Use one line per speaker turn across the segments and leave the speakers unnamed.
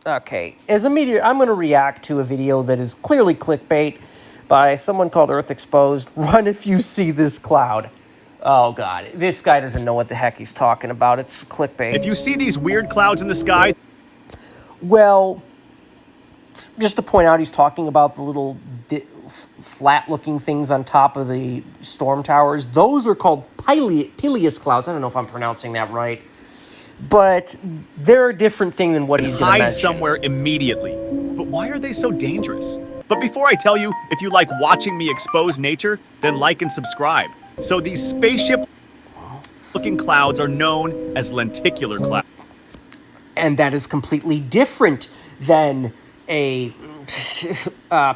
Okay, as a meteor, I'm going to react to a video that is clearly clickbait by someone called Earth Exposed. Run if you see this cloud. Oh, God. This guy doesn't know what the heck he's talking about. It's clickbait.
If you see these weird clouds in the sky...
Well, just to point out, he's talking about the little flat-looking things on top of the storm towers. Those are called Peleus clouds. I don't know if I'm pronouncing that right. But they're a different thing than what he's going to mention.
Hide somewhere immediately. But why are they so dangerous? But before I tell you, if you like watching me expose nature, then like and subscribe. So these spaceship-looking clouds are known as lenticular clouds.
And that is completely different than a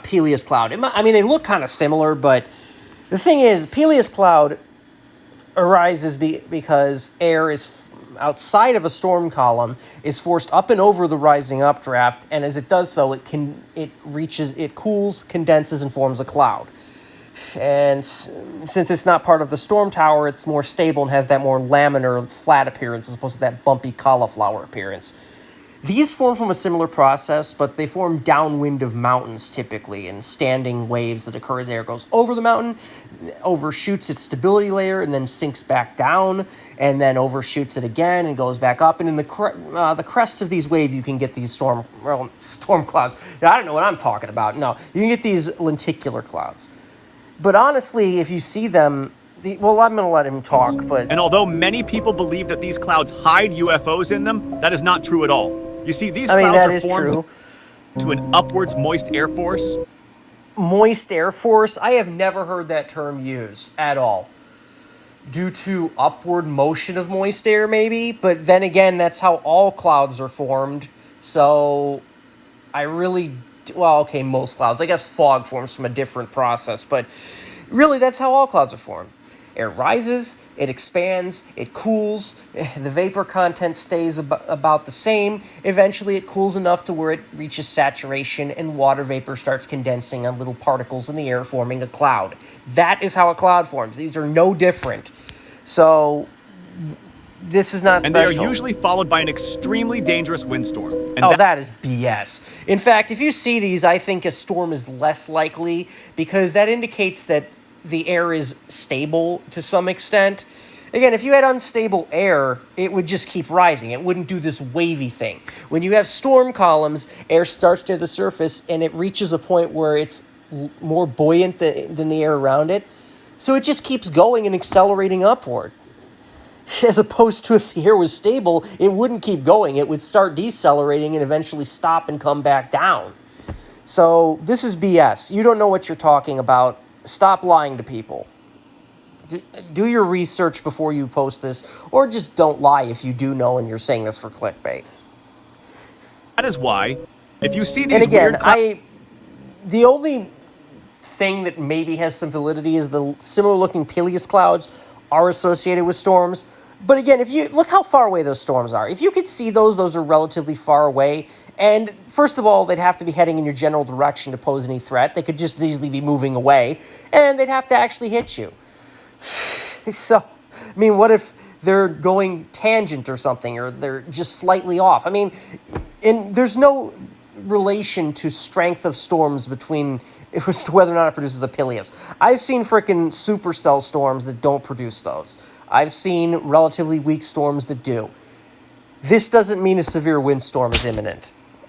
Peleus cloud. I mean, they look kind of similar, but the thing is, Peleus cloud arises because air is outside of a storm column is forced up and over the rising updraft, and as it does so, it cools, condenses, and forms a cloud. And since it's not part of the storm tower, it's more stable and has that more laminar, flat appearance as opposed to that bumpy cauliflower appearance. These form from a similar process, but they form downwind of mountains typically in standing waves that occur as air goes over the mountain, overshoots its stability layer, and then sinks back down, and then overshoots it again and goes back up. And in the crest of these waves, you can get these storm clouds. I don't know what I'm talking about. No, you can get these lenticular clouds. But honestly, if you see them, well, I'm going to let him talk, but...
And although many people believe that these clouds hide UFOs in them, that is not true at all. You see, these clouds are formed to an upwards moist air force.
Moist air force? I have never heard that term used at all. Due to upward motion of moist air, maybe? But then again, that's how all clouds are formed. So, well, okay, most clouds. I guess fog forms from a different process, but really, that's how all clouds are formed. Air rises, it expands, it cools, the vapor content stays about the same. Eventually, it cools enough to where it reaches saturation and water vapor starts condensing on little particles in the air, forming a cloud. That is how a cloud forms. These are no different. So, this is not special.
And they are usually followed by an extremely dangerous windstorm.
And that is BS. In fact, if you see these, I think a storm is less likely because that indicates that the air is stable to some extent. Again, if you had unstable air, it would just keep rising. It wouldn't do this wavy thing. When you have storm columns, air starts near the surface and it reaches a point where it's more buoyant than the air around it. So it just keeps going and accelerating upward. As opposed to if the air was stable, it wouldn't keep going. It would start decelerating and eventually stop and come back down. So this is BS. You don't know what you're talking about. Stop lying to people. Do your research before you post this, or just don't lie if you do know and you're saying this for clickbait.
That is why, if you see these
the only thing that maybe has some validity is the similar-looking Peleus clouds are associated with storms. But again, if you look how far away those storms are. If you could see those are relatively far away. And first of all, they'd have to be heading in your general direction to pose any threat. They could just easily be moving away, and they'd have to actually hit you. So, I mean, what if they're going tangent or something, or they're just slightly off? I mean, there's no relation to strength of storms between whether or not it produces a Peleus. I've seen frickin' supercell storms that don't produce those. I've seen relatively weak storms that do. This doesn't mean a severe windstorm is imminent.